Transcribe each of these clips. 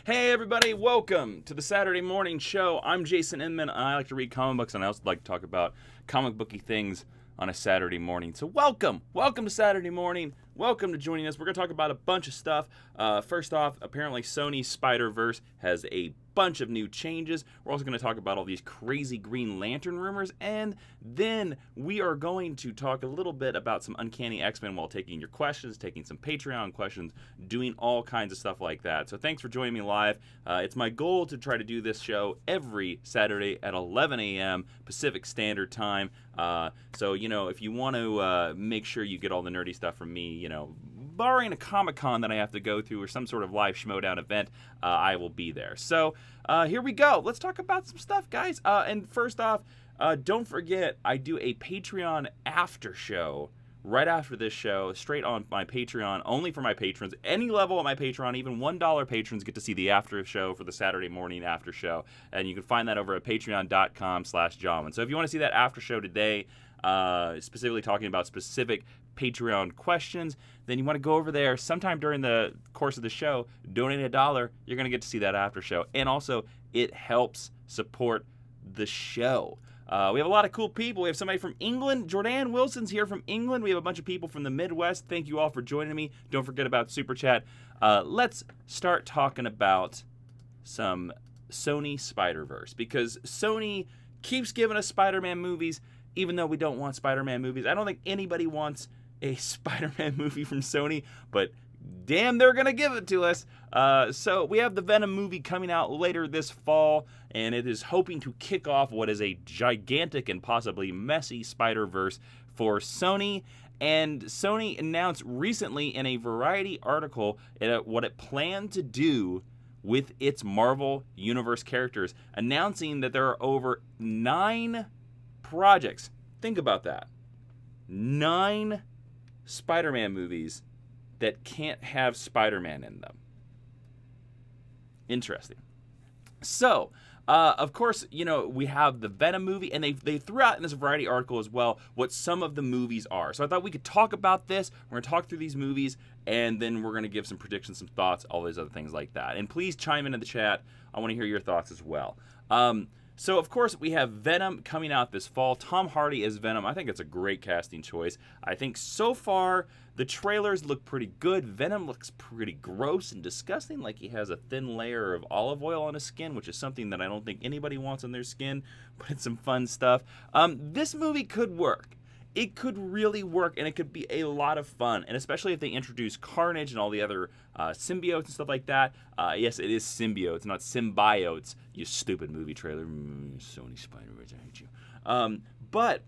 Hey everybody, welcome to the Saturday morning show. I'm Jason Inman, and I like to read comic books, and I also like to talk about comic booky things on a Saturday morning. So welcome to Saturday morning. Welcome to joining us. We're going to talk about a bunch of stuff. First off, apparently Sony SpiderVerse has a bunch of new changes. We're also going to talk about all these crazy Green Lantern rumors, and then we are going to talk a little bit about some Uncanny X-men while taking your questions, taking some Patreon questions, doing all kinds of stuff like that. So thanks for joining me live. It's my goal to try to do this show every Saturday at 11 a.m. Pacific Standard Time. So, if you want to make sure you get all the nerdy stuff from me, barring a Comic-Con that I have to go through or some sort of live Schmodown event, I will be there. So here we go. Let's talk about some stuff, guys. And first off, don't forget, I do a Patreon after show right after this show, straight on my Patreon, only for my patrons. Any level of my Patreon, even $1 patrons get to see the after show for the Saturday morning after show. And you can find that over at patreon.com/Jawiin. So if you want to see that after show today, specifically talking about specific Patreon questions, then you want to go over there sometime during the course of the show, donate $1, you're going to get to see that after show. And also, it helps support the show. We have a lot of cool people. We have somebody from England. Jordan Wilson's here from England. We have a bunch of people from the Midwest. Thank you all for joining me. Don't forget about Super Chat. Let's start talking about some Sony SpiderVerse, because Sony keeps giving us Spider-Man movies, even though we don't want Spider-Man movies. I don't think anybody wants a Spider-Man movie from Sony, but damn, they're going to give it to us. So we have the Venom movie coming out later this fall, and it is hoping to kick off what is a gigantic and possibly messy Spider-Verse for Sony. And Sony announced recently in a Variety article what it planned to do with its Marvel Universe characters, announcing that there are over 9 projects. Think about that. 9 Spider-Man movies that can't have Spider-Man in them. Interesting. So, of course, we have the Venom movie, and they threw out in this Variety article as well what some of the movies are. So I thought we could talk about this. We're going to talk through these movies, and then we're going to give some predictions, some thoughts, all these other things like that. And please chime in the chat. I want to hear your thoughts as well. So, of course, we have Venom coming out this fall. Tom Hardy as Venom. I think it's a great casting choice. I think so far the trailers look pretty good. Venom looks pretty gross and disgusting, like he has a thin layer of olive oil on his skin, which is something that I don't think anybody wants on their skin, but it's some fun stuff. This movie could work. It could really work, and it could be a lot of fun, and especially if they introduce Carnage and all the other symbiotes and stuff like that. Yes, it is symbiotes, not symbiotes, you stupid movie trailer. Sony SpiderVerse, I hate you. But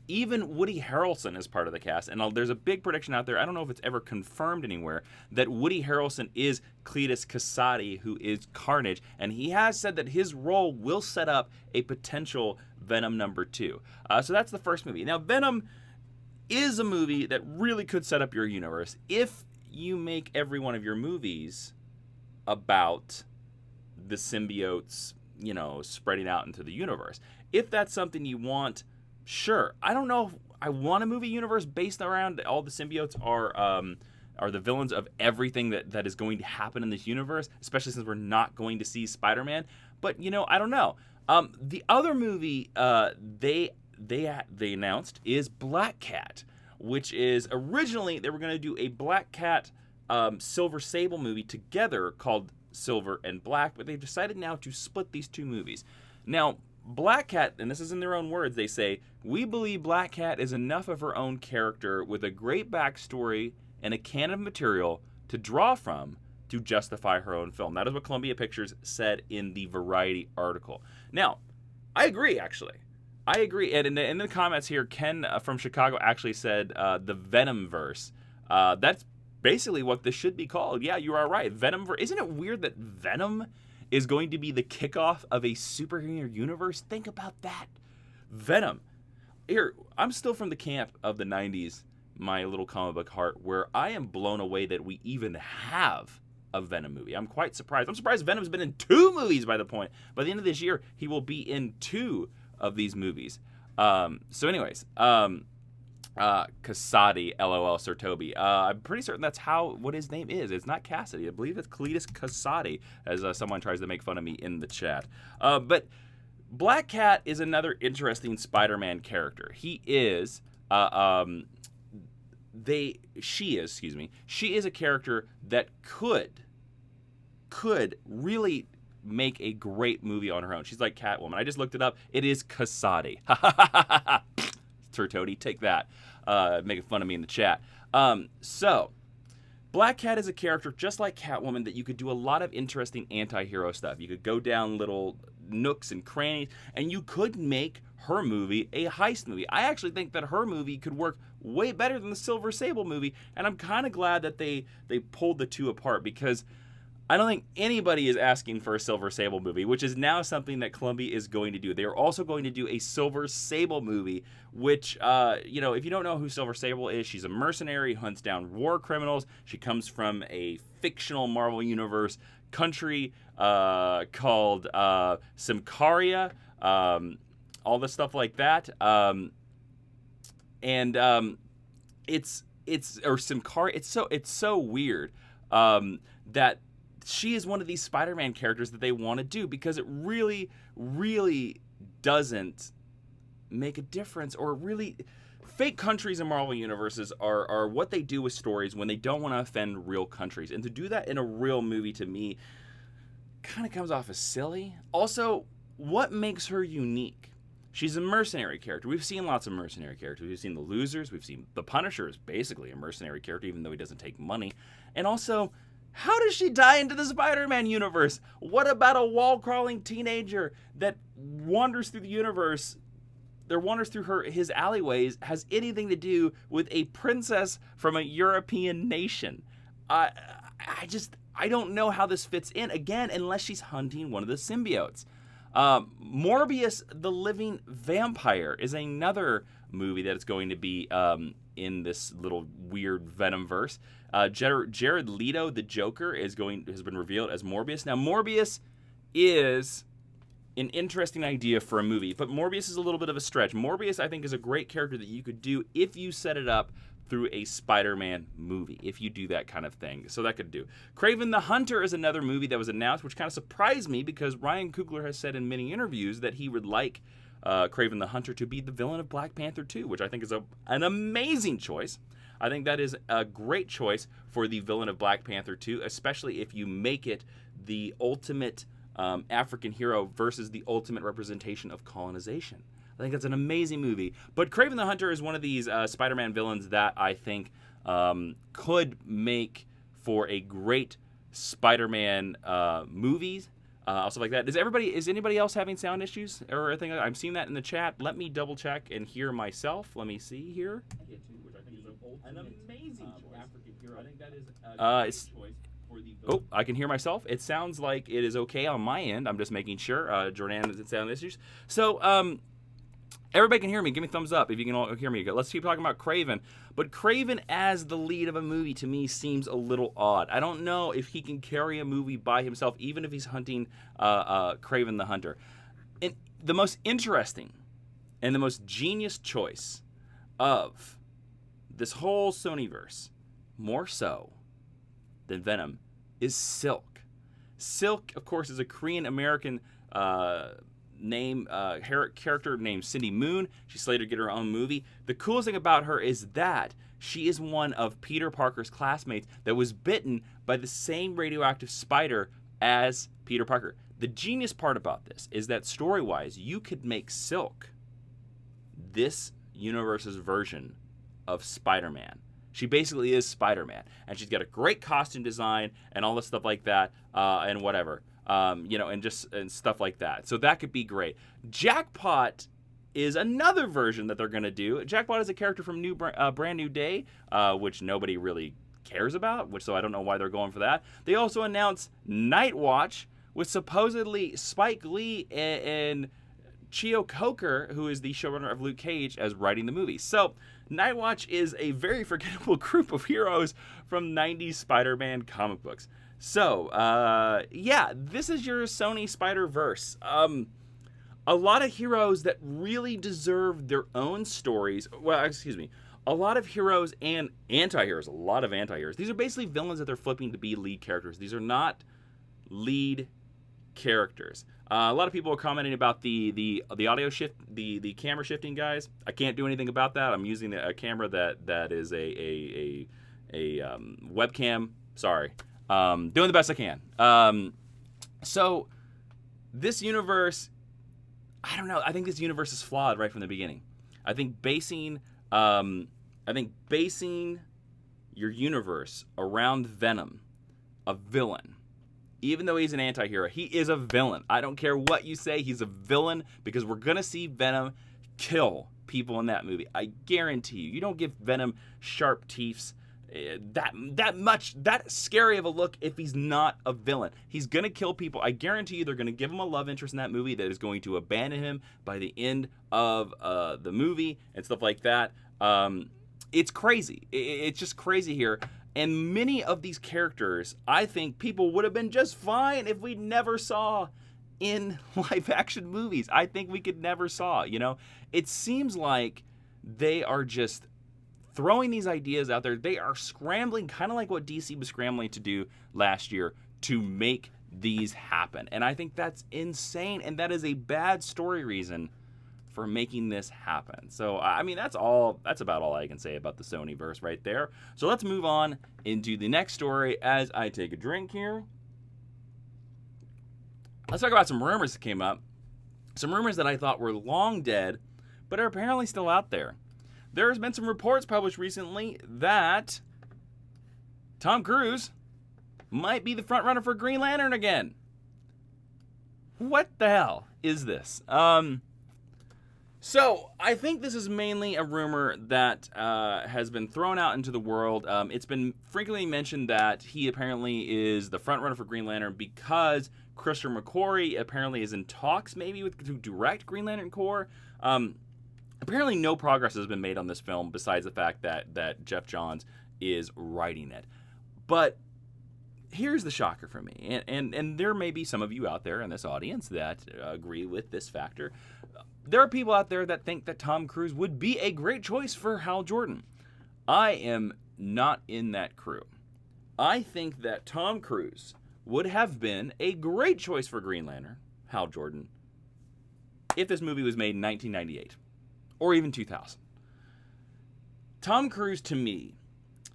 even Woody Harrelson is part of the cast, and there's a big prediction out there, I don't know if it's ever confirmed anywhere, that Woody Harrelson is Cletus Kasady, who is Carnage, and he has said that his role will set up a potential Venom number 2. So that's the first movie. Now, Venom is a movie that really could set up your universe if you make every one of your movies about the symbiotes, spreading out into the universe. If that's something you want, sure. I don't know if I want a movie universe based around all the symbiotes are the villains of everything that is going to happen in this universe, especially since we're not going to see Spider-Man. But, I don't know. The other movie they announced is Black Cat, which is originally they were going to do a Black Cat Silver Sable movie together called Silver and Black, but they've decided now to split these two movies. Now, Black Cat, and this is in their own words, they say, "We believe Black Cat is enough of her own character with a great backstory and a canon of material to draw from to justify her own film." That is what Columbia Pictures said in the Variety article. Now, I agree, actually. I agree. And in the comments here, Ken from Chicago actually said the VENOMVERSE. That's basically what this should be called. Yeah, you are right. VENOMVERSE. Isn't it weird that Venom is going to be the kickoff of a superhero universe? Think about that. Venom. Here, I'm still from the camp of the 90s, my little comic book heart, where I am blown away that we even have a Venom movie. I'm quite surprised. I'm surprised Venom's been in 2 movies by the end of this year. He will be in 2 of these movies. So anyways, Cassady, LOL, Sir Toby. I'm pretty certain that's what his name is. It's not Cassidy. I believe it's Cletus Cassady, as someone tries to make fun of me in the chat. But Black Cat is another interesting Spider-Man character. She is a character that could really make a great movie on her own. She's like Catwoman. I just looked it up. It is Cassady. Sir Toady, take that. Making fun of me in the chat. So, Black Cat is a character just like Catwoman that you could do a lot of interesting anti-hero stuff. You could go down little nooks and crannies, and you could make her movie a heist movie. I actually think that her movie could work way better than the Silver Sable movie, and I'm kind of glad that they pulled the two apart, because I don't think anybody is asking for a Silver Sable movie, which is now something that Columbia is going to do. They are also going to do a Silver Sable movie, which, if you don't know who Silver Sable is, she's a mercenary, hunts down war criminals. She comes from a fictional Marvel Universe country called Simcaria, all the stuff like that. It's Simcaria. It's so weird that she is one of these Spider-Man characters that they want to do, because it really, really doesn't make a difference, or really, fake countries in Marvel universes are what they do with stories when they don't want to offend real countries. And to do that in a real movie, to me, kind of comes off as silly. Also, what makes her unique? She's a mercenary character. We've seen lots of mercenary characters. We've seen the Losers. We've seen the Punisher is basically a mercenary character, even though he doesn't take money. And also, how does she tie into the Spider-Man universe? What about a wall-crawling teenager that wanders through the universe, his alleyways, has anything to do with a princess from a European nation? I don't know how this fits in, again, unless she's hunting one of the symbiotes. Morbius, the Living Vampire, is another movie that is going to be in this little weird Venomverse. Jared Leto, the Joker, has been revealed as Morbius. Now, Morbius is an interesting idea for a movie, but Morbius is a little bit of a stretch. Morbius, I think, is a great character that you could do if you set it up through a Spider-Man movie, if you do that kind of thing. So that could do. Kraven the Hunter is another movie that was announced, which kind of surprised me, because Ryan Coogler has said in many interviews that he would like Kraven the Hunter to be the villain of Black Panther 2, which I think is an amazing choice. I think that is a great choice for the villain of Black Panther 2, especially if you make it the ultimate African hero versus the ultimate representation of colonization. I think that's an amazing movie. But Kraven the Hunter is one of these Spider-Man villains that I think could make for a great Spider-Man movies. Also like that. Is anybody else having sound issues or anything? I'm seeing that in the chat. Let me double check and hear myself. Let me see here. An amazing choice. African hero. I think that is a great choice for the villain. Oh, I can hear myself. It sounds like it is okay on my end. I'm just making sure. Jordan has sound issues. So, everybody can hear me. Give me a thumbs up if you can all hear me. Let's keep talking about Kraven. But Kraven as the lead of a movie, to me, seems a little odd. I don't know if he can carry a movie by himself, even if he's hunting Kraven the Hunter. And the most interesting and the most genius choice of this whole Sonyverse, more so than Venom, is Silk. Silk, of course, is a Korean-American character named Cindy Moon. She's slated to get her own movie. The coolest thing about her is that she is one of Peter Parker's classmates that was bitten by the same radioactive spider as Peter Parker. The genius part about this is that story-wise, you could make Silk this universe's version of Spider-Man. She basically is Spider-Man, and she's got a great costume design and all this stuff like that, and whatever. And stuff like that. So that could be great. Jackpot is another version that they're going to do. Jackpot is a character from Brand New Day, which nobody really cares about, so I don't know why they're going for that. They also announced Night Watch, with supposedly Spike Lee and Chio Coker, who is the showrunner of Luke Cage, as writing the movie. So Night Watch is a very forgettable group of heroes from 90s Spider-Man comic books. So, this is your Sony SpiderVerse. A lot of heroes that really deserve their own stories. Well, excuse me. a lot of heroes and anti-heroes, a lot of anti-heroes. These are basically villains that they're flipping to be lead characters. These are not lead characters. A lot of people are commenting about the audio shift, the camera shifting, guys. I can't do anything about that. I'm using a camera that is a webcam. Sorry, doing the best I can. So this universe, I don't know. I think this universe is flawed right from the beginning. I think basing your universe around Venom, a villain, even though he's an anti-hero, he is a villain. I don't care what you say, he's a villain, because we're going to see Venom kill people in that movie. I guarantee you. You don't give Venom sharp teeth that scary of a look if he's not a villain. He's going to kill people. I guarantee you they're going to give him a love interest in that movie that is going to abandon him by the end of the movie and stuff like that. It's crazy. It's just crazy here. And many of these characters, I think people would have been just fine if we never saw in live action movies. I think we could never saw, It seems like they are just throwing these ideas out there. They are scrambling, kind of like what DC was scrambling to do last year, to make these happen. And I think that's insane, and that is a bad story reason for making this happen. So, I mean, that's about all I can say about the Sonyverse right there. So let's move on into the next story as I take a drink here. Let's talk about some rumors that came up. Some rumors that I thought were long dead, but are apparently still out there. There's been some reports published recently that Tom Cruise might be the front runner for Green Lantern again. What the hell is this? So I think this is mainly a rumor that has been thrown out into the world. It's been frequently mentioned that he apparently is the front runner for Green Lantern because Christopher McQuarrie apparently is in talks maybe to direct Green Lantern Corps. Apparently no progress has been made on this film besides the fact that Jeff Johns is writing it. But here's the shocker for me, and there may be some of you out there in this audience that agree with this factor. There are people out there that think that Tom Cruise would be a great choice for Hal Jordan. I am not in that crew. I think that Tom Cruise would have been a great choice for Green Lantern, Hal Jordan, if this movie was made in 1998 or even 2000. Tom Cruise, to me,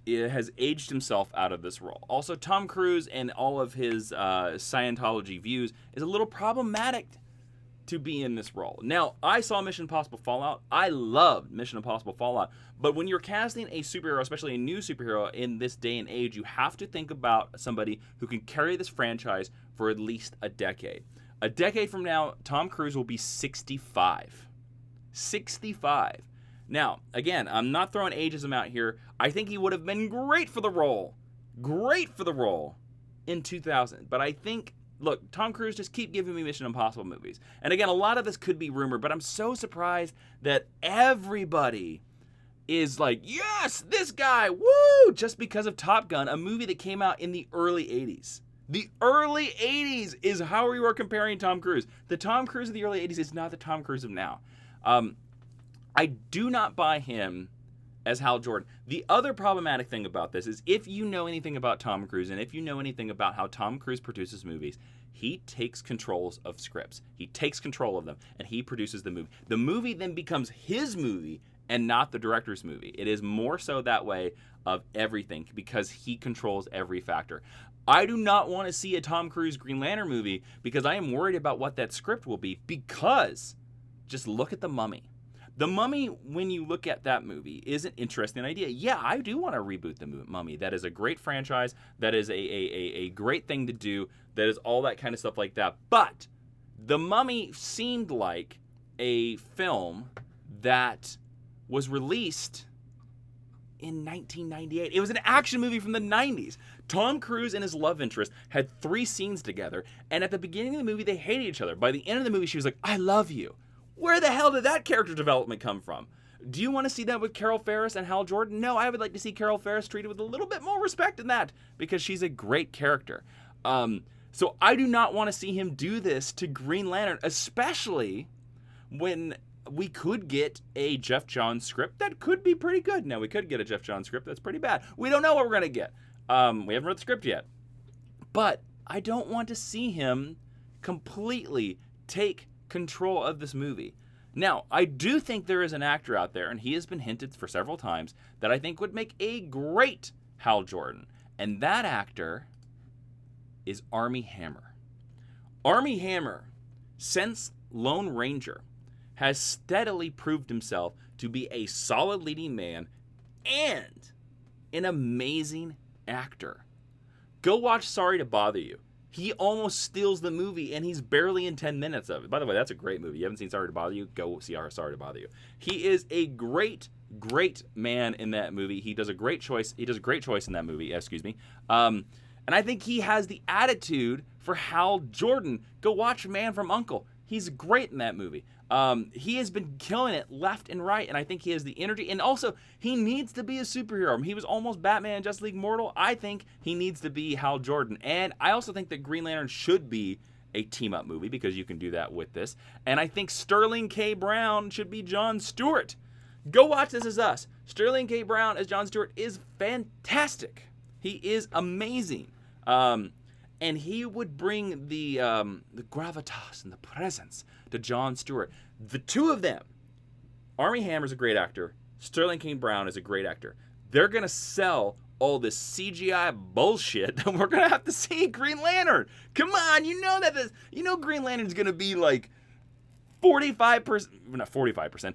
has aged himself out of this role. Also, Tom Cruise and all of his Scientology views is a little problematic to be in this role. Now, I saw Mission Impossible Fallout. I loved Mission Impossible Fallout. But when you're casting a superhero, especially a new superhero in this day and age, you have to think about somebody who can carry this franchise for at least a decade. A decade from now, Tom Cruise will be 65. 65. Now, again, I'm not throwing ageism out here. I think he would have been great for the role. Great for the role in 2000. But I think, look, Tom Cruise, just keep giving me Mission Impossible movies. And again, a lot of this could be rumor, but I'm so surprised that everybody is like, yes, this guy, woo, just because of Top Gun, a movie that came out in the early 80s. The early 80s is how we were comparing Tom Cruise. The Tom Cruise of the early 80s is not the Tom Cruise of now. I do not buy him as Hal Jordan. The other problematic thing about this is if you know anything about Tom Cruise and if you know anything about how Tom Cruise produces movies, he takes controls of scripts. He takes control of them and he produces the movie. The movie then becomes his movie and not the director's movie. It is more so that way of everything because he controls every factor. I do not want to see a Tom Cruise Green Lantern movie because I am worried about what that script will be because just look at The Mummy. The Mummy, when you look at that movie, is an interesting idea. Yeah, I do want to reboot The Mummy. That is a great franchise. That is a great thing to do. That is all that kind of stuff like that. But The Mummy seemed like a film that was released in 1998. It was an action movie from the 90s. Tom Cruise and his love interest had 3 scenes together. And at the beginning of the movie, they hated each other. By the end of the movie, she was like, I love you. Where the hell did that character development come from? Do you want to see that with Carol Ferris and Hal Jordan? No, I would like to see Carol Ferris treated with a little bit more respect than that because she's a great character. So I do not want to see him do this to Green Lantern, especially when we could get a Jeff Johns script that could be pretty good. Now, we could get a Jeff Johns script that's pretty bad. We don't know what we're going to get. We haven't read the script yet. But I don't want to see him completely take control of this movie. Now, I do think there is an actor out there, and he has been hinted for several times, that I think would make a great Hal Jordan. And that actor is Armie Hammer. Armie Hammer, since Lone Ranger, has steadily proved himself to be a solid leading man and an amazing actor. Go watch Sorry to Bother You. He almost steals the movie, and he's barely in 10 minutes of it. By the way, that's a great movie. You haven't seen Sorry to Bother You? Go see Sorry to Bother You. He is a great man in that movie. He does a great choice. He does a great choice in that movie. Excuse me. And I think he has the attitude for Hal Jordan. Go watch Man from U.N.C.L.E. He's great in that movie. He has been killing it left and right, and I think he has the energy. And also, he needs to be a superhero. He was almost Batman and Justice League Mortal. I think he needs to be Hal Jordan. And I also think that Green Lantern should be a team-up movie, because you can do that with this. And I think Sterling K. Brown should be John Stewart. Go watch This Is Us. Sterling K. Brown as John Stewart is fantastic. He is amazing. And he would bring the gravitas and the presence to John Stewart. The two of them, Armie Hammer's a great actor. Sterling K. Brown is a great actor. They're going to sell all this CGI bullshit that we're going to have to see Green Lantern. Come on, you know Green Lantern's going to be like 45%, not 45%.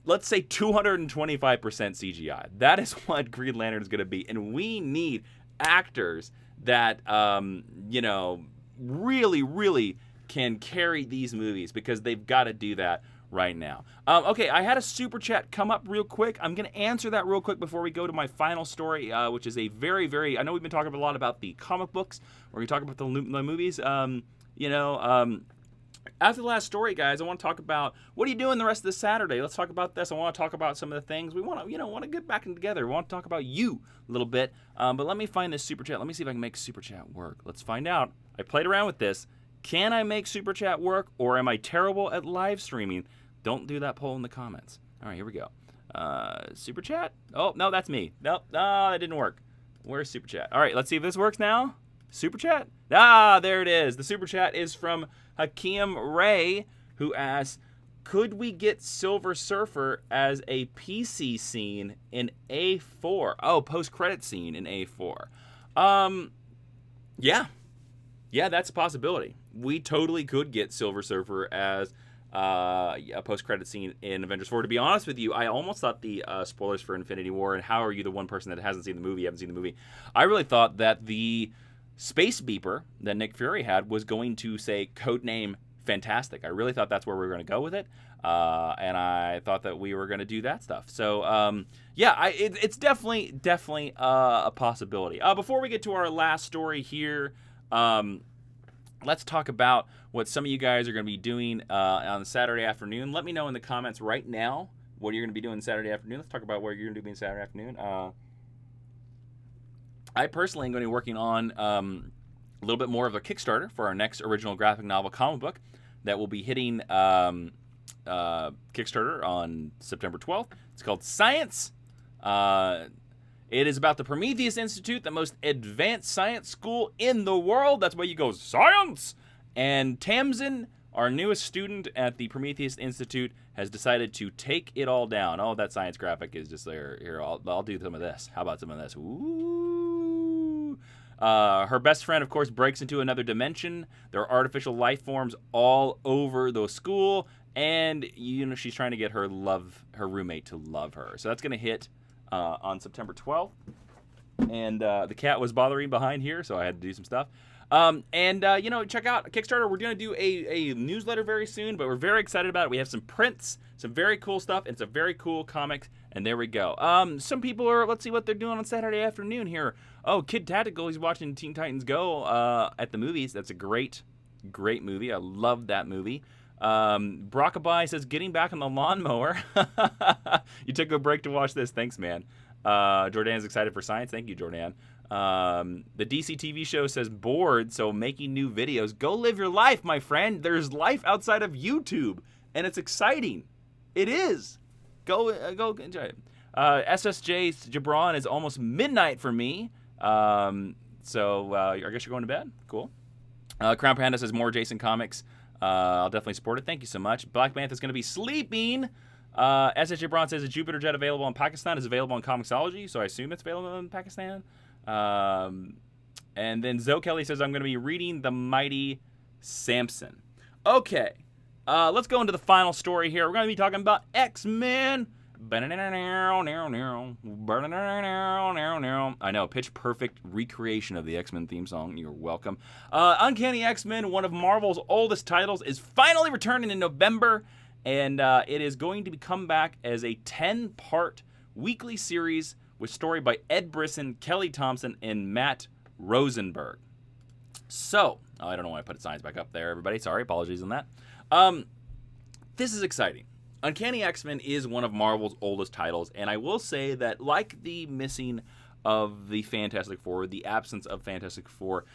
Let's say 225% CGI. That is what Green Lantern is going to be. And we need actors that, really can carry these movies, because they've got to do that right now. Okay, I had a super chat come up real quick. I'm going to answer that real quick before we go to my final story, which is a very, very, I know we've been talking a lot about the comic books. We're going to talk about the movies. After the last story, guys, I want to talk about what are you doing the rest of this Saturday. Let's talk about this. I want to talk about some of the things we want to get back together. We want to talk about you a little bit. But let me find this super chat. Let me see if I can make super chat work. Let's find out. I played around with this. Can I make super chat work, or am I terrible at live streaming? Don't do that poll in the comments. All right, here we go. Super chat. Oh no, that's me. Nope, no, that didn't work. Where's super chat? All right, let's see if this works now. Super chat. There it is. The super chat is from Hakeem Ray, who asks, could we get Silver Surfer as a PC scene in A4? Oh, post-credit scene in A4. Yeah, that's a possibility. We totally could get Silver Surfer as a post-credit scene in Avengers 4. To be honest with you, I almost thought the spoilers for Infinity War, and how are you the one person that hasn't seen the movie, I really thought that the space beeper that Nick Fury had was going to say codename Fantastic. I really thought that's where we were going to go with it, and I thought that we were going to do that stuff. So, it's definitely a possibility. Before we get to our last story here, let's talk about what some of you guys are going to be doing on Saturday afternoon. Let me know in the comments right now what you're going to be doing Saturday afternoon. Let's talk about what you're going to be doing Saturday afternoon. I personally am going to be working on a little bit more of a Kickstarter for our next original graphic novel comic book that will be hitting Kickstarter on September 12th. It's called Science. It is about the Prometheus Institute, the most advanced science school in the world. That's why you go, science! And Tamsin, our newest student at the Prometheus Institute, has decided to take it all down. Oh, that science graphic is just there. Here, I'll do some of this. How about some of this? Ooh. Her best friend, of course, breaks into another dimension. There are artificial life forms all over the school, and she's trying to get her roommate to love her. So that's going to hit on September 12th. And the cat was bothering behind here, so I had to do some stuff. Check out Kickstarter. We're going to do a newsletter very soon, but we're very excited about it. We have some prints, some very cool stuff, and some very cool comics, and there we go. Some people let's see what they're doing on Saturday afternoon here. Oh, Kid Tactical, he's watching Teen Titans Go at the movies. That's a great movie. I love that movie. Brockaby says, getting back on the lawnmower. You took a break to watch this. Thanks, man. Jordan's excited for science. Thank you, Jordan. The DC TV show says bored, so making new videos. Go live your life, my friend. There's life outside of YouTube, and it's exciting. It is. Go enjoy it. SSJ Jabron is almost midnight for me. So I guess you're going to bed. Cool. Crown Panda says more Jason comics. I'll definitely support it. Thank you so much. Black Mantha's going to be sleeping. SSJ Braun says a Jupiter Jet available in Pakistan is available in Comixology, so I assume it's available in Pakistan. And then Zoe Kelly says I'm going to be reading The Mighty Samson. Okay, let's go into the final story here. We're going to be talking about X-Men. I know, pitch perfect recreation of the X-Men theme song. You're welcome. Uncanny X-Men, one of Marvel's oldest titles, is finally returning in November, and it is going to come back as a 10-part weekly series with story by Ed Brisson, Kelly Thompson, and Matt Rosenberg. So, I don't know why I put signs back up there, everybody. Sorry, apologies on that. This is exciting. Uncanny X-Men is one of Marvel's oldest titles, and I will say that, like the missing of the Fantastic Four, the absence of Fantastic Four,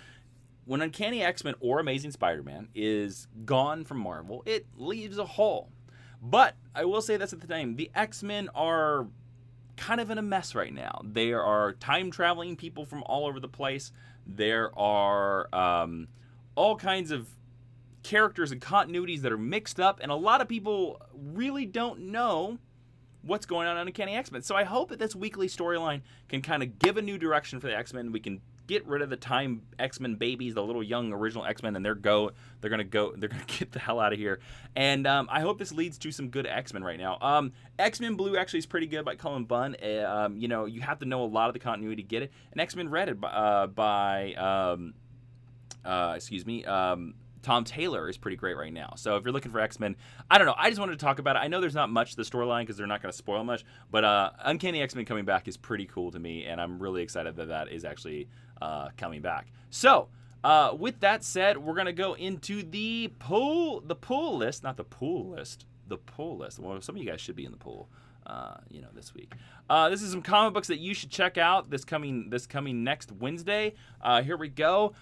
when Uncanny X-Men or Amazing Spider-Man is gone from Marvel, it leaves a hole. But I will say this at the time, the X-Men are kind of in a mess right now. There are time-traveling people from all over the place. There are all kinds of characters and continuities that are mixed up, and a lot of people really don't know what's going on in Uncanny X-Men. So I hope that this weekly storyline can kind of give a new direction for the X-Men. We can get rid of the time X-Men babies, the little young original X-Men, and they're gonna get the hell out of here. And I hope this leads to some good X-Men right now. X-Men Blue actually is pretty good by Cullen Bunn. You have to know a lot of the continuity to get it. And X-Men Red by Tom Taylor is pretty great right now. So if you're looking for X-Men, I don't know. I just wanted to talk about it. I know there's not much to the storyline because they're not going to spoil much, but Uncanny X-Men coming back is pretty cool to me, and I'm really excited that that is actually coming back. So with that said, we're going to go into the pull list. Well, some of you guys should be in the pool. This week. This is some comic books that you should check out this coming next Wednesday. Here we go.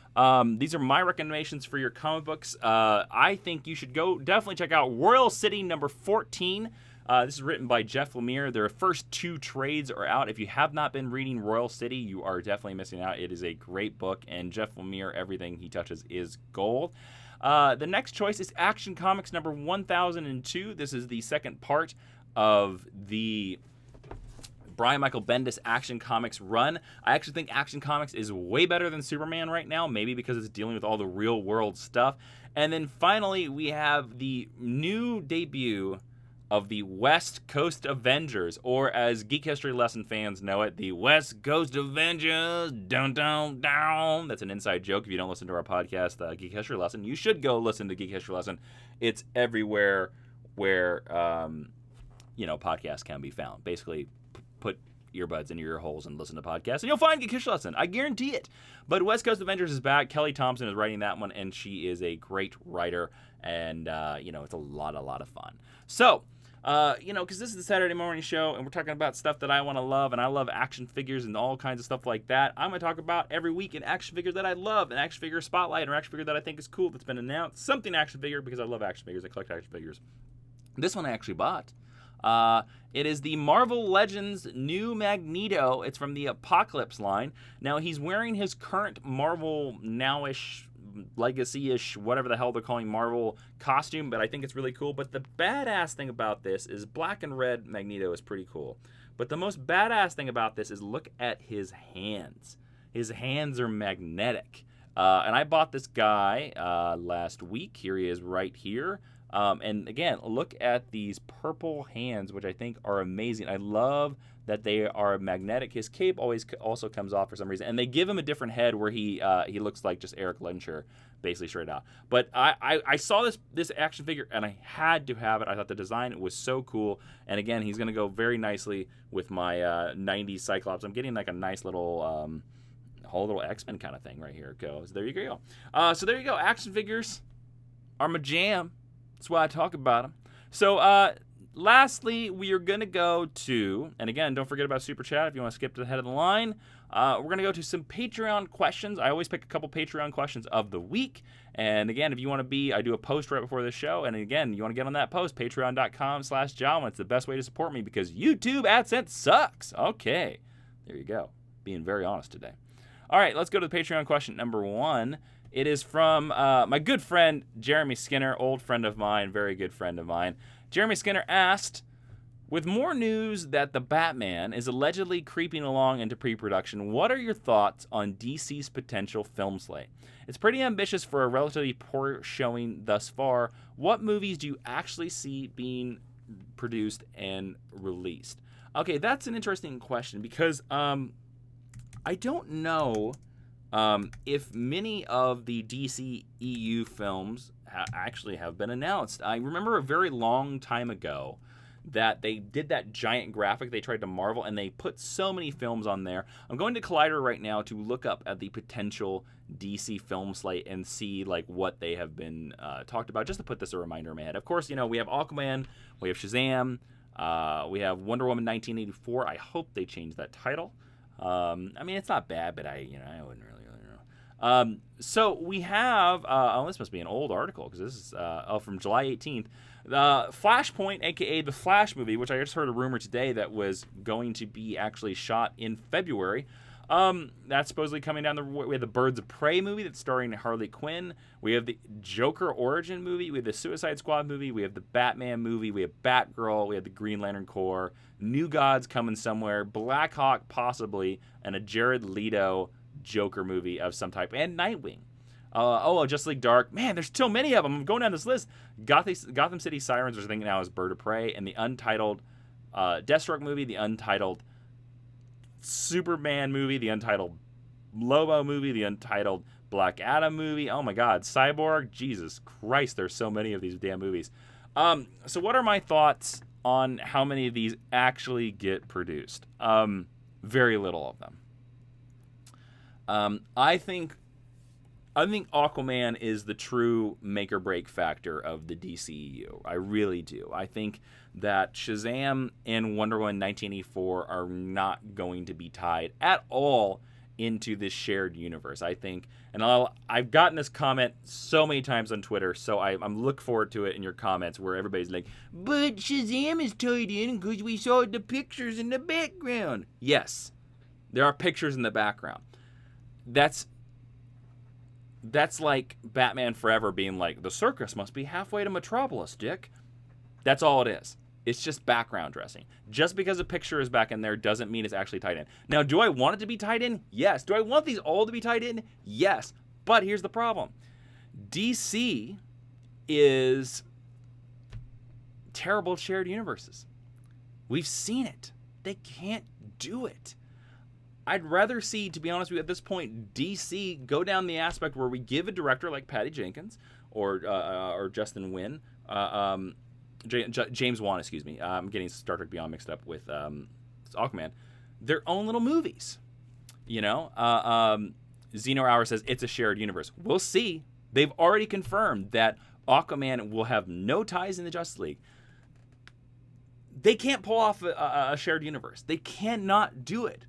These are my recommendations for your comic books. I think you should definitely check out Royal City number 14. This is written by Jeff Lemire. Their first 2 trades are out. If you have not been reading Royal City, you are definitely missing out. It is a great book, and Jeff Lemire, everything he touches is gold. The next choice is Action Comics number 1002. This is the second part of the Brian Michael Bendis Action Comics run. I actually think Action Comics is way better than Superman right now, maybe because it's dealing with all the real world stuff. And then finally, we have the new debut of the West Coast Avengers, or as Geek History Lesson fans know it, the West Coast Avengers, down, down, down. That's an inside joke. If you don't listen to our podcast, Geek History Lesson, you should go listen to Geek History Lesson. It's everywhere where podcasts can be found. Basically, put earbuds in your ear holes and listen to podcasts, and you'll find Geek History Lesson. I guarantee it. But West Coast Avengers is back. Kelly Thompson is writing that one, and she is a great writer, and it's a lot of fun. So, because this is the Saturday morning show, and we're talking about stuff that I want to love, and I love action figures and all kinds of stuff like that. I'm going to talk about every week an action figure that I love, an action figure spotlight, or action figure that I think is cool that's been announced. Something action figure, because I love action figures. I collect action figures. This one I actually bought. It is the Marvel Legends new Magneto. It's from the Apocalypse line. Now, he's wearing his current Marvel Now-ish, Legacy-ish, whatever the hell they're calling Marvel costume, but I think it's really cool. But the badass thing about this is black and red Magneto is pretty cool. But the most badass thing about this is look at his hands. His hands are magnetic. And I bought this guy last week. Here he is right here. And again, look at these purple hands, which I think are amazing. I love that they are magnetic. His cape also comes off for some reason, and they give him a different head where he looks like just Eric Lyncher, basically straight out. But I saw this action figure, and I had to have it. I thought the design was so cool, and again, he's going to go very nicely with my 90s Cyclops. I'm getting like a nice little whole little X-Men kind of thing right here. It goes. There you go. So there you go. Action figures are my jam. That's why I talk about them. So, lastly, we are going to go to, and again, don't forget about Super Chat if you want to skip to the head of the line. We're going to go to some Patreon questions. I always pick a couple Patreon questions of the week. And again, if you want to be, I do a post right before the show. And again, you want to get on that post, patreon.com/Jawiin. It's the best way to support me because YouTube AdSense sucks. Okay, there you go. Being very honest today. All right, let's go to the Patreon question number 1. It is from my good friend, Jeremy Skinner, old friend of mine, very good friend of mine. Jeremy Skinner asked, with more news that the Batman is allegedly creeping along into pre-production, what are your thoughts on DC's potential film slate? It's pretty ambitious for a relatively poor showing thus far. What movies do you actually see being produced and released? Okay, that's an interesting question because I don't know if many of the DC EU films actually have been announced. I remember a very long time ago that they did that giant graphic they tried to Marvel, and they put so many films on there. I'm going to Collider right now to look up at the potential DC film slate and see like what they have been talked about, just to put this a reminder in my head. Of course, you know, we have Aquaman, we have Shazam, we have Wonder Woman 1984. I hope they change that title. I mean, it's not bad, but I wouldn't really know. So we have, this must be an old article because this is from July 18th. Flashpoint, aka the Flash movie, which I just heard a rumor today that was going to be actually shot in February. That's supposedly coming down the way. We have the Birds of Prey movie that's starring Harley Quinn. We have the Joker origin movie. We have the Suicide Squad movie. We have the Batman movie. We have Batgirl. We have the Green Lantern Corps. New Gods coming somewhere. Black Hawk possibly, and a Jared Leto Joker movie of some type, and Nightwing. Justice League Dark. Man, there's so many of them. I'm going down this list. Gotham City Sirens, which I think now is Bird of Prey, and the untitled Deathstroke movie, the untitled Superman movie, the untitled Lobo movie, the untitled Black Adam movie. Oh my God, Cyborg. Jesus Christ, there's so many of these damn movies. So what are my thoughts on how many of these actually get produced? Very little of them. I think Aquaman is the true make or break factor of the DCEU. I really do. I think that Shazam and Wonder Woman 1984 are not going to be tied at all into this shared universe. I think, and I've gotten this comment so many times on Twitter, so I'm look forward to it in your comments where everybody's like, but Shazam is tied in because we saw the pictures in the background. Yes, there are pictures in the background. That's like Batman Forever being like, the circus must be halfway to Metropolis, Dick. That's all it is. It's just background dressing. Just because a picture is back in there doesn't mean it's actually tied in. Now, do I want it to be tied in? Yes. Do I want these all to be tied in? Yes. But here's the problem. DC is terrible at shared universes. We've seen it. They can't do it. I'd rather see, to be honest with you, at this point, DC go down the aspect where we give a director like Patty Jenkins or Justin Win, James Wan, excuse me. I'm getting Star Trek Beyond mixed up with Aquaman. Their own little movies. You know, Zeno Hour says it's a shared universe. We'll see. They've already confirmed that Aquaman will have no ties in the Justice League. They can't pull off a shared universe. They cannot do it.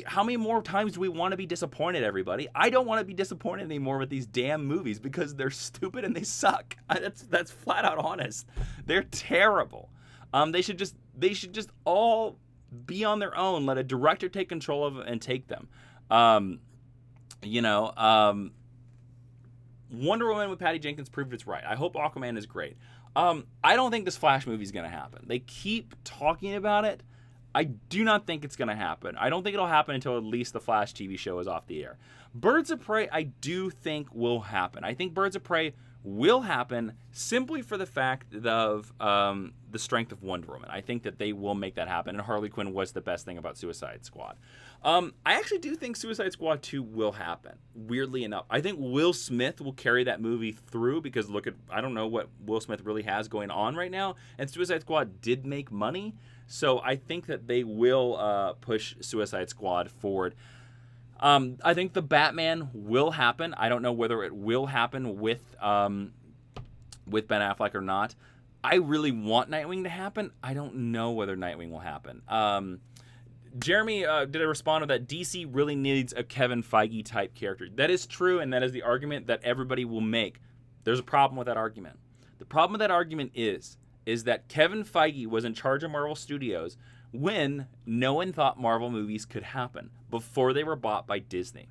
How many more times do we want to be disappointed, everybody? I don't want to be disappointed anymore with these damn movies because they're stupid and they suck. That's flat out honest. They're terrible. They should just all be on their own. Let a director take control of them and take them. Wonder Woman with Patty Jenkins proved it's right. I hope Aquaman is great. I don't think this Flash movie is going to happen. They keep talking about it. I do not think it's going to happen. I don't think it'll happen until at least the Flash TV show is off the air. Birds of Prey, I do think will happen. I think Birds of Prey will happen simply for the fact of the strength of Wonder Woman. I think that they will make that happen, and Harley Quinn was the best thing about Suicide Squad. I actually do think Suicide Squad 2 will happen, weirdly enough. I think Will Smith will carry that movie through because I don't know what Will Smith really has going on right now, and Suicide Squad did make money. So I think that they will push Suicide Squad forward. I think the Batman will happen. I don't know whether it will happen with Ben Affleck or not. I really want Nightwing to happen. I don't know whether Nightwing will happen. Jeremy did a respond to that DC really needs a Kevin Feige type character. That is true, and that is the argument that everybody will make. There's a problem with that argument. The problem with that argument is that Kevin Feige was in charge of Marvel Studios when no one thought Marvel movies could happen, before they were bought by Disney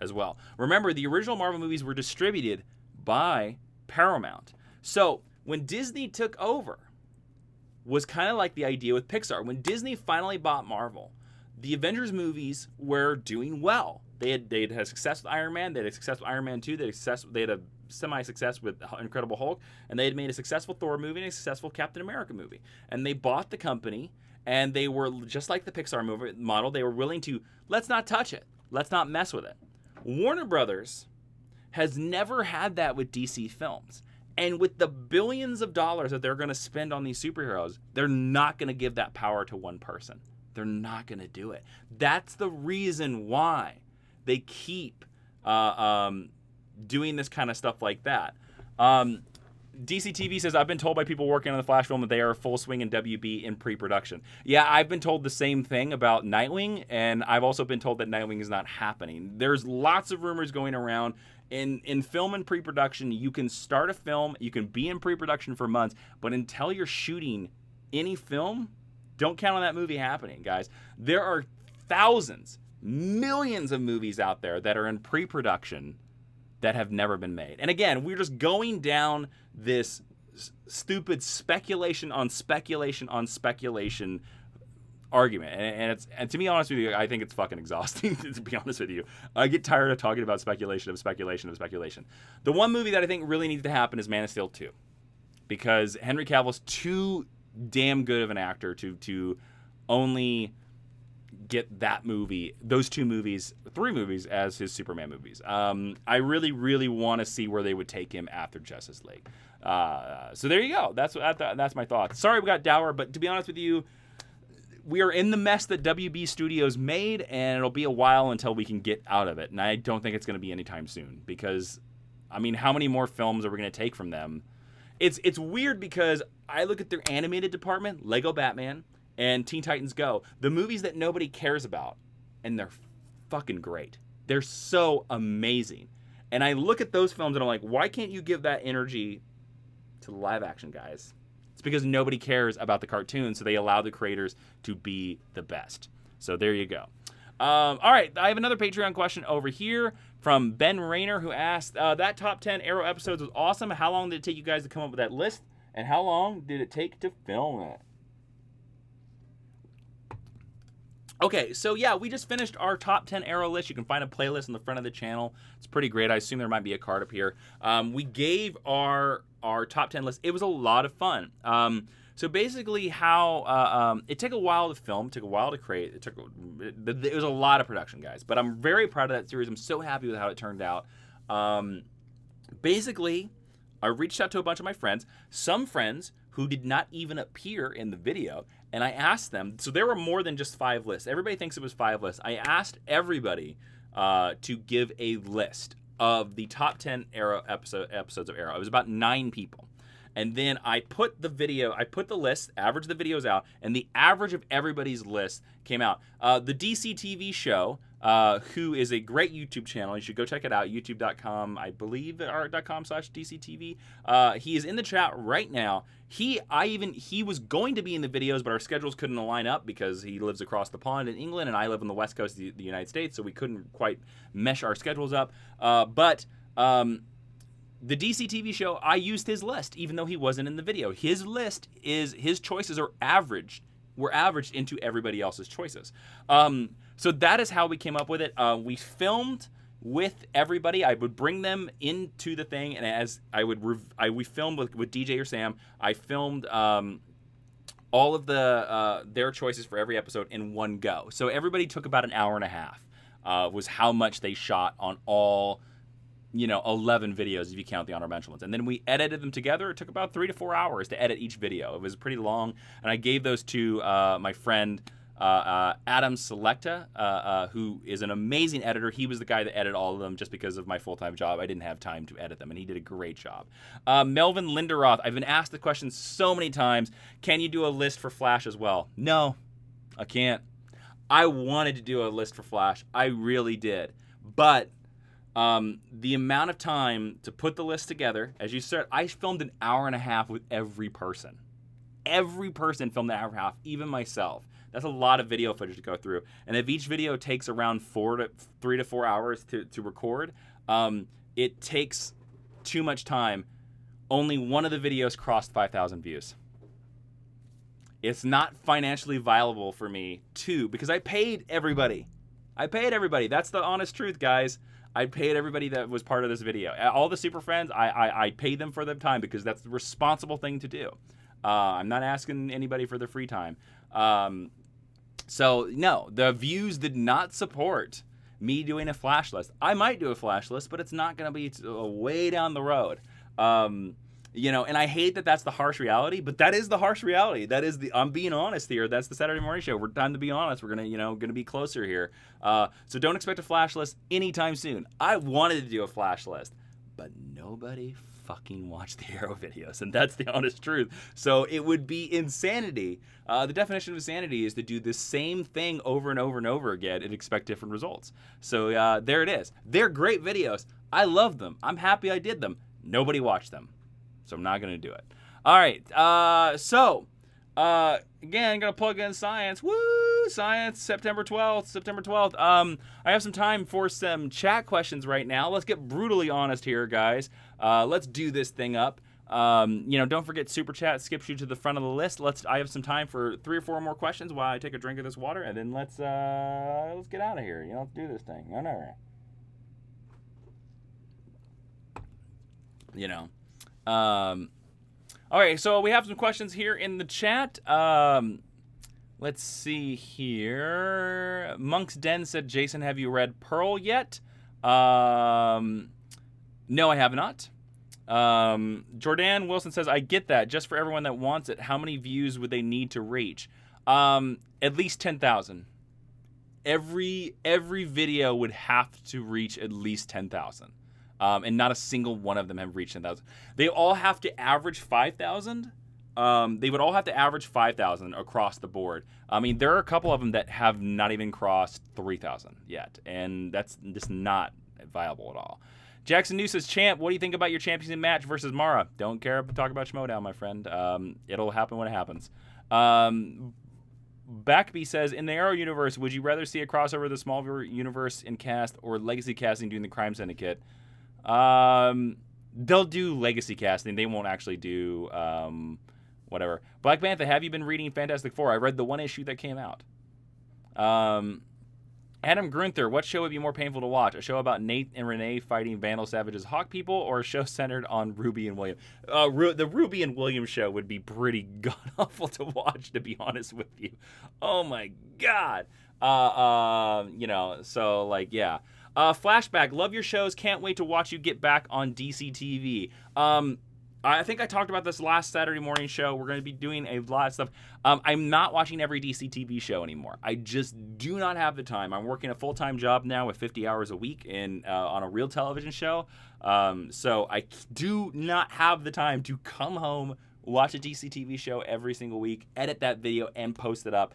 as well. Remember, the original Marvel movies were distributed by Paramount. So when Disney took over, was kind of like the idea with Pixar. When Disney finally bought Marvel, the Avengers movies were doing well. They had a success with Iron Man. They had a success with Iron Man 2. They had a semi-success with Incredible Hulk. And they had made a successful Thor movie and a successful Captain America movie. And they bought the company, and they were just like the Pixar movie model. They were willing to, let's not touch it. Let's not mess with it. Warner Brothers has never had that with DC films. And with the billions of dollars that they're going to spend on these superheroes, they're not going to give that power to one person. They're not going to do it. That's the reason why they keep doing this kind of stuff like that. DC TV says, I've been told by people working on the Flash film that they are full swing in WB in pre-production. Yeah, I've been told the same thing about Nightwing, and I've also been told that Nightwing is not happening. There's lots of rumors going around. In film and pre-production, you can start a film, you can be in pre-production for months, but until you're shooting any film, don't count on that movie happening, guys. There are thousands, millions of movies out there that are in pre-production that have never been made. And again, we're just going down this stupid speculation on speculation on speculation argument, and to be honest with you, I think it's fucking exhausting. To be honest with you, I get tired of talking about speculation. The one movie that I think really needs to happen is Man of Steel 2, because Henry Cavill's too damn good of an actor to only get that movie, those two movies, three movies as his Superman movies. I really, really want to see where they would take him after Justice League. So there you go. That's my thoughts. Sorry we got dour, but to be honest with you, we are in the mess that WB Studios made, and it'll be a while until we can get out of it. And I don't think it's going to be anytime soon, because, I mean, how many more films are we going to take from them? It's weird because I look at their animated department, Lego Batman and Teen Titans Go, the movies that nobody cares about, and they're fucking great. They're so amazing. And I look at those films and I'm like, why can't you give that energy to the live action guys? It's because nobody cares about the cartoon, so they allow the creators to be the best. So there you go. All right, I have another Patreon question over here from Ben Rayner, who asked, that top 10 Arrow episodes was awesome. How long did it take you guys to come up with that list? And how long did it take to film it? Okay, so yeah, we just finished our top 10 Arrow list. You can find a playlist on the front of the channel. It's pretty great. I assume there might be a card up here. We gave our top 10 list. It was a lot of fun. So basically how it took a while to film, took a while to create. It was a lot of production, guys. But I'm very proud of that series. I'm so happy with how it turned out. Basically, I reached out to a bunch of my friends, some friends who did not even appear in the video, and I asked them, so there were more than just 5 lists. Everybody thinks it was 5 lists. I asked everybody to give a list of the top 10 Arrow episodes of Arrow. It was about 9 people. And then I put the list, averaged the videos out, and the average of everybody's list came out. The DC TV show, who is a great YouTube channel, you should go check it out, youtube.com, I believe, .com/DCTV. He is in the chat right now. He was going to be in the videos, but our schedules couldn't align up because he lives across the pond in England, and I live on the west coast of the United States, so we couldn't quite mesh our schedules up. The DC TV show, I used his list, even though he wasn't in the video. His list his choices were averaged into everybody else's choices. So that is how we came up with it. We filmed with everybody. I would bring them into the thing, and as we filmed with DJ or Sam. I filmed all of their choices for every episode in one go. So everybody took about an hour and a half. Was how much they shot on all 11 videos if you count the honorable mention ones. And then we edited them together. It took about 3 to 4 hours to edit each video. It was pretty long, and I gave those to my friend Adam Selecta, who is an amazing editor. He was the guy that edited all of them just because of my full-time job. I didn't have time to edit them, and he did a great job. Melvin Linderoth, I've been asked the question so many times, can you do a list for Flash as well? No, I can't. I wanted to do a list for Flash. I really did. But the amount of time to put the list together, as you said, I filmed an hour and a half with every person. Every person filmed an hour and a half, even myself. That's a lot of video footage to go through. And if each video takes around 3 to 4 hours to record, it takes too much time. Only one of the videos crossed 5,000 views. It's not financially viable for me because I paid everybody. That's the honest truth, guys. I paid everybody that was part of this video. All the super friends, I paid them for their time because that's the responsible thing to do. I'm not asking anybody for their free time. So no, the views did not support me doing a Flash list. I might do a Flash list, but it's not going to be way down the road. And I hate that that's the harsh reality, but that is the harsh reality. I'm being honest here. That's the Saturday morning show. We're time to be honest. We're gonna be closer here. So don't expect a Flash list anytime soon. I wanted to do a Flash list, but nobody fucking watch the Arrow videos, and that's the honest truth. So it would be insanity. The definition of insanity is to do the same thing over and over and over again and expect different results. So there it is. They're great videos. I love them. I'm happy I did them. Nobody watched them, so I'm not going to do it. All right. Again, I'm going to plug in science. Woo! Science, September 12th. I have some time for some chat questions right now. Let's get brutally honest here, guys. Let's do this thing up. Don't forget Super Chat skips you to the front of the list. I have some time for 3 or 4 more questions while I take a drink of this water, and then let's get out of here. Let's do this thing. All right, so we have some questions here in the chat. Let's see here. Monk's Den said, Jason, have you read Pearl yet? No, I have not. Jordan Wilson says, I get that. Just for everyone that wants it, how many views would they need to reach? At least 10,000. Every video would have to reach at least 10,000. And not a single one of them have reached 10,000. They all have to average 5,000. They would all have to average 5,000 across the board. I mean, there are a couple of them that have not even crossed 3,000 yet, and that's just not viable at all. Jackson New says, Champ, what do you think about your championship match versus Mara? Don't care to talk about Schmoedown, my friend. It'll happen when it happens. Backby says, in the Arrow universe, would you rather see a crossover of the Smallville universe in cast or legacy casting doing the Crime Syndicate? They'll do legacy casting. They won't actually do whatever. Black Panther, have you been reading Fantastic Four? I read the one issue that came out. Adam Grunther, what show would be more painful to watch? A show about Nate and Renee fighting Vandal Savage's Hawk people, or a show centered on Ruby and William? The Ruby and William show would be pretty god-awful to watch, to be honest with you. Oh my god. Yeah. Flashback, love your shows. Can't wait to watch you get back on DC TV. I think I talked about this last Saturday morning show. We're going to be doing a lot of stuff. I'm not watching every DC TV show anymore. I just do not have the time. I'm working a full-time job now with 50 hours a week on a real television show. So I do not have the time to come home, watch a DC TV show every single week, edit that video, and post it up.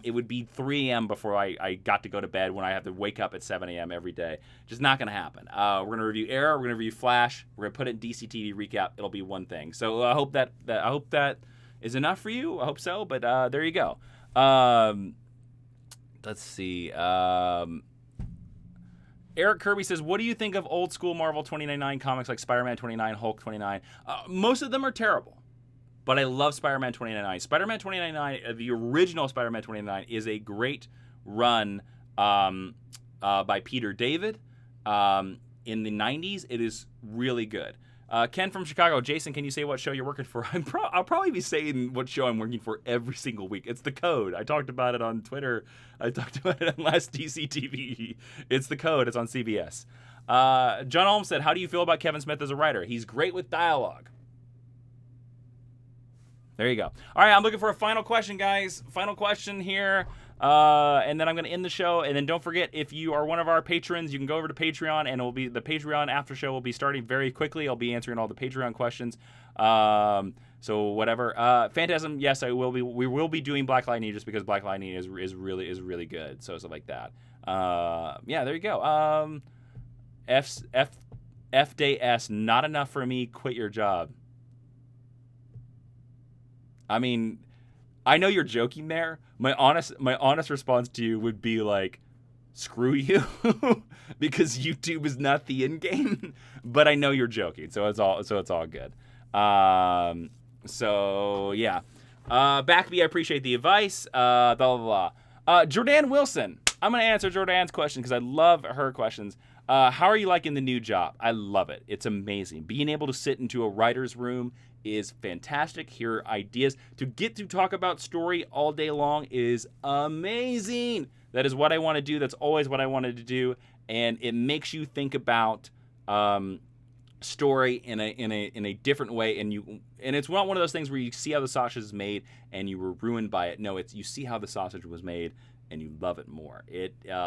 It would be 3 a.m. before I got to go to bed when I have to wake up at 7 a.m. every day. Just not going to happen. We're going to review Arrow. We're going to review Flash. We're going to put it in DC TV recap. It'll be one thing. So I hope that is enough for you. I hope so. But there you go. Let's see. Eric Kirby says, what do you think of old school Marvel 2099 comics like Spider-Man 29, Hulk 29? Most of them are terrible. But I love Spider-Man 2099. Spider-Man 2099, the original Spider-Man 2099, is a great run by Peter David in the 90s. It is really good. Ken from Chicago, Jason, can you say what show you're working for? I'll probably be saying what show I'm working for every single week. It's The Code. I talked about it on Twitter. I talked about it on last DC TV. It's The Code. It's on CBS. John Holmes said, how do you feel about Kevin Smith as a writer? He's great with dialogue. There you go. All right, I'm looking for a final question, guys. Final question here, and then I'm going to end the show. And then don't forget, if you are one of our patrons, you can go over to Patreon, and it'll be the Patreon after show will be starting very quickly. I'll be answering all the Patreon questions. So whatever. Phantasm, yes, I will be. We will be doing Black Lightning just because Black Lightning is really good. So stuff like that. Yeah, there you go. F Day S, not enough for me. Quit your job. I mean, I know you're joking there. My honest response to you would be like, screw you, because YouTube is not the end game. But I know you're joking, so it's all good. So yeah, Backbee, I appreciate the advice. Blah blah blah. Jordan Wilson, I'm gonna answer Jordan's question because I love her questions. How are you liking the new job? I love it. It's amazing. Being able to sit into a writer's room is fantastic. Hear ideas. To get to talk about story all day long is amazing. That is what I want to do. That's always what I wanted to do. And it makes you think about story in a different way. And it's not one of those things where you see how the sausage is made and you were ruined by it. No, it's you see how the sausage was made and you love it more.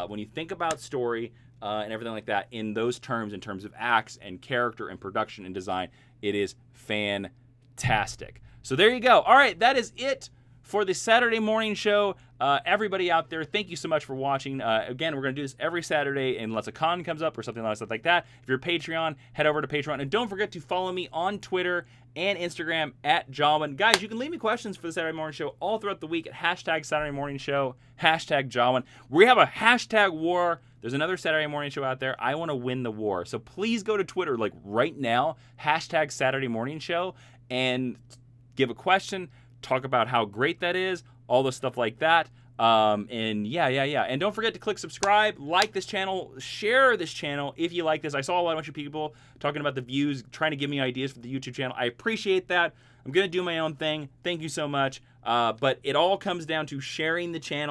When you think about story and everything like that in those terms, in terms of acts and character and production and design, it is fantastic. So there you go. All right, that is it for the Saturday morning show. Everybody out there, thank you so much for watching. Again, we're going to do this every Saturday unless a con comes up or something like that. If you're a Patreon, head over to Patreon. And don't forget to follow me on Twitter and Instagram at Jawiin. Guys, you can leave me questions for the Saturday morning show all throughout the week at hashtag Saturday morning show, hashtag Jawiin. We have a hashtag war. There's another Saturday morning show out there. I want to win the war. So please go to Twitter like right now, hashtag Saturday morning show, and give a question. Talk about how great that is, all the stuff like that. And yeah. And don't forget to click subscribe, like this channel, share this channel if you like this. I saw a bunch of people talking about the views, trying to give me ideas for the YouTube channel. I appreciate that. I'm going to do my own thing. Thank you so much. But it all comes down to sharing the channel.